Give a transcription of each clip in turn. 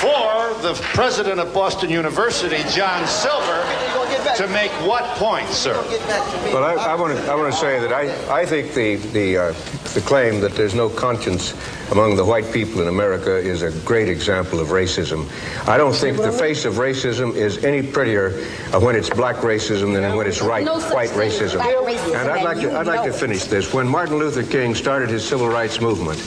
for the president of Boston University, John Silver, to make what point, sir? Well, I want to say that I think the claim that there's no conscience among the white people in America is a great example of racism. I don't think the face of racism is any prettier when it's black racism than when it's white racism. And I'd like to finish this. When Martin Luther King started his civil rights movement,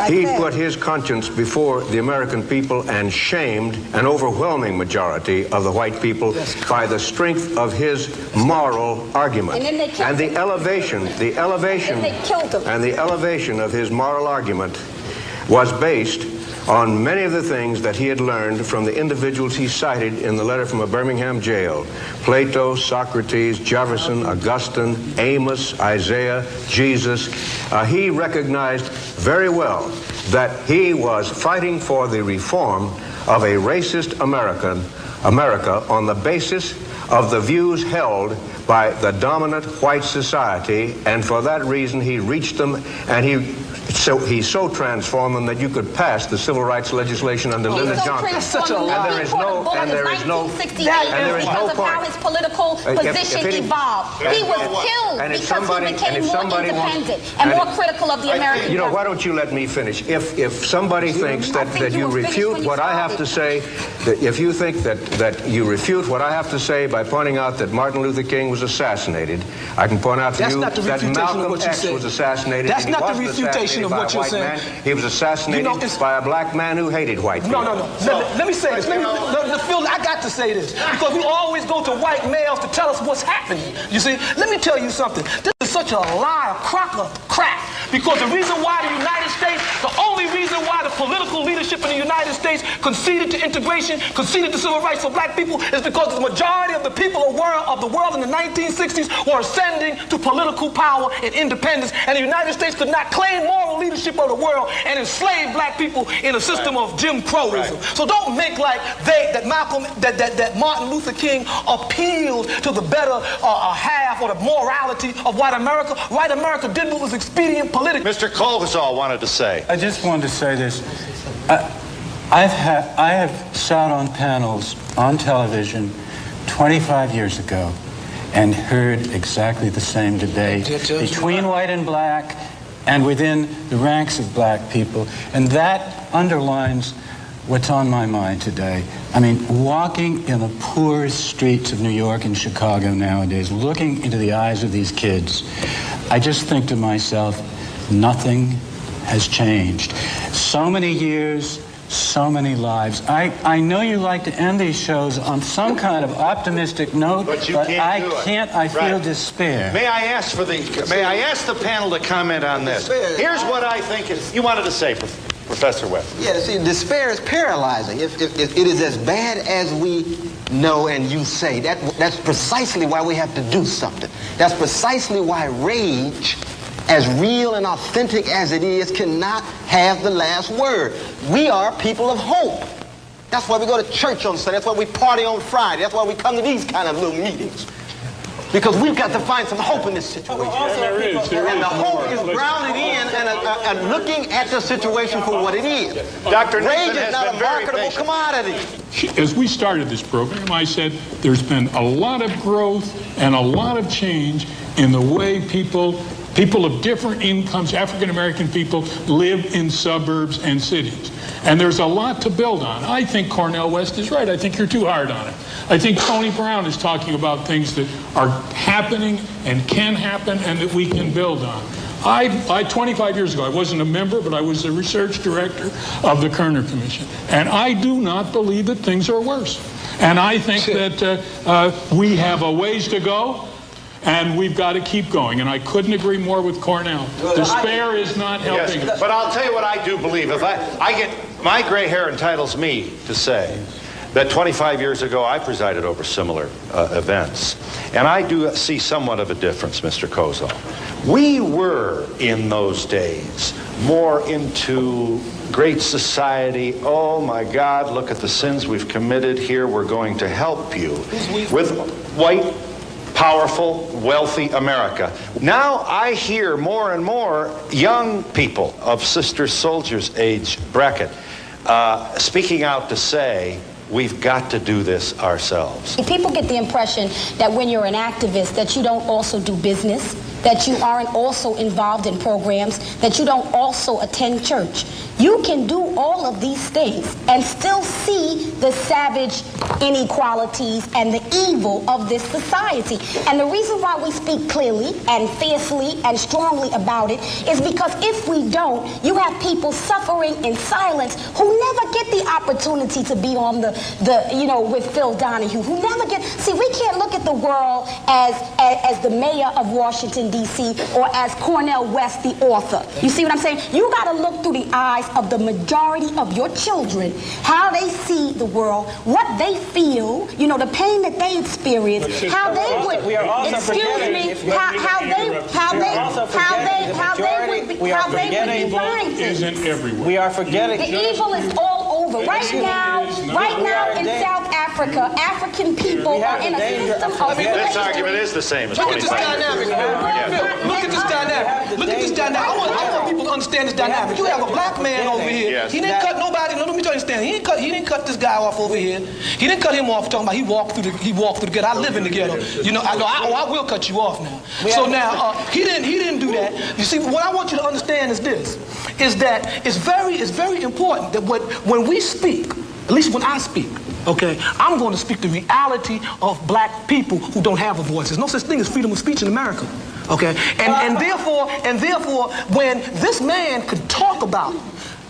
he put his conscience before the American people and shamed an overwhelming majority of the white people by the strength of his moral argument. And the elevation of his moral argument was based on many of the things that he had learned from the individuals he cited in the letter from a Birmingham jail. Plato, Socrates, Jefferson, Augustine, Amos, Isaiah, Jesus. He recognized very well that he was fighting for the reform of a racist America on the basis of the views held by the dominant white society, and for that reason he reached them, and he so transformed them that you could pass the civil rights legislation under Lyndon Johnson. And there is no point. How his political position evolved. He was killed because he became more independent and more critical of the American government. Why don't you let me finish? If somebody thinks that you refute what I have to say, if you think that you refute what I have to say by pointing out that Martin Luther King was assassinated, I can point out to you that Malcolm X was assassinated. That's not the refutation of what you're saying. He was assassinated by a black man who hated white people. No. Let me say this. Phil, I got to say this because we always go to white males to tell us what's happening. You see, let me tell you something. This is such a lie, a crock of crap. Because the reason why the United States, the only reason why the political leadership in the United States conceded to integration, conceded to civil rights for black people, is because the majority of the people of the world in the 1960s were ascending to political power and independence, and the United States could not claim moral leadership of the world and enslave black people in a system of Jim Crowism. So don't make like that Martin Luther King appealed to the better half or the morality of white America. White America did what was expedient politically. Mr. Colgasol wanted to say. I just wanted to say this. I have sat on panels on television 25 years ago and heard exactly the same debate between white and black and within the ranks of black people. And that underlines what's on my mind today. I mean, walking in the poorest streets of New York and Chicago nowadays, looking into the eyes of these kids, I just think to myself, nothing has changed. So many years, so many lives. I know you like to end these shows on some kind of optimistic note, but I can't. I feel despair. May I ask the panel to comment on this? Here's what I think you wanted to say, Professor Webb. Yeah, see, despair is paralyzing. If it is as bad as we know and you say, that's precisely why we have to do something. That's precisely why rage, as real and authentic as it is, cannot have the last word. We are people of hope. That's why we go to church on Sunday. That's why we party on Friday. That's why we come to these kind of little meetings. Because we've got to find some hope in this situation. And the hope is grounded in and looking at the situation for what it is. Dr. Rage is not a marketable commodity. As we started this program, I said there's been a lot of growth and a lot of change in the way people of different incomes, African-American people, live in suburbs and cities. And there's a lot to build on. I think Cornel West is right. I think you're too hard on it. I think Tony Brown is talking about things that are happening and can happen and that we can build on. 25 years ago, I wasn't a member, but I was the research director of the Kerner Commission. And I do not believe that things are worse. And I think that we have a ways to go. And we've got to keep going. And I couldn't agree more with Cornel. Despair is not helping us. But I'll tell you what I do believe. If I get, my gray hair entitles me to say that 25 years ago I presided over similar events. And I do see somewhat of a difference, Mr. Kozol. We were, in those days, more into great society. Oh my God, look at the sins we've committed here. We're going to help you. With white, powerful, wealthy America. Now I hear more and more young people of Sister Soldiers' age bracket speaking out to say, we've got to do this ourselves. People get the impression that when you're an activist that you don't also do business, that you aren't also involved in programs, that you don't also attend church. You can do all of these things and still see the savage inequalities and the evil of this society. And the reason why we speak clearly and fiercely and strongly about it is because if we don't, you have people suffering in silence who never get the opportunity to be on the with Phil Donahue, who never get, see, we can't look at the world as the mayor of Washington, D.C., or as Cornel West, the author. You see what I'm saying? You got to look through the eyes of the majority of your children, how they see the world, what they feel, the pain that they experience, how they would, excuse me, how they would define things. Isn't everywhere. We are forgetting. The evil is all over. Right now in South Africa, African people are in a system of slavery. This argument is the same as Look at this 25 dynamic. Look at this dynamic. Look at this dynamic. I want people to understand this dynamic. You have a black man over here. Yes. He didn't cut nobody. No, let me tell you, understand. He didn't cut this guy off over here. He didn't cut him off talking about he walked through the ghetto. I live in the ghetto. I will cut you off now. So now he didn't do that. You see, what I want you to understand is this: is that it's very important that when we speak, at least when I speak, okay, I'm going to speak the reality of black people who don't have a voice. There's no such thing as freedom of speech in America, okay? And therefore, when this man could talk about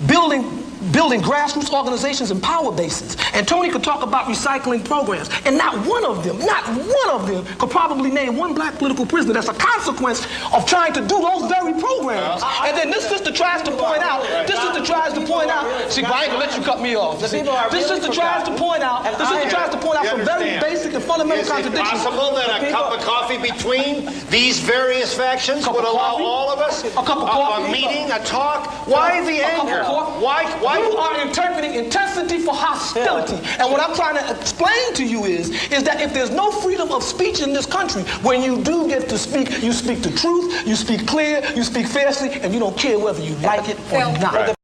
building grassroots organizations and power bases, and Tony could talk about recycling programs, and not one of them could probably name one black political prisoner that's a consequence of trying to do those very programs. And then this sister tries to point out, see, I ain't gonna let you cut me off. This sister tries to point out some very basic and fundamental contradictions. Is it possible that a cup of coffee between these various factions would allow all of us a meeting, a talk? Why the anger? Why? You are interpreting intensity for hostility. And what I'm trying to explain to you is that if there's no freedom of speech in this country, when you do get to speak, you speak the truth, you speak clear, you speak fiercely, and you don't care whether you like it or not.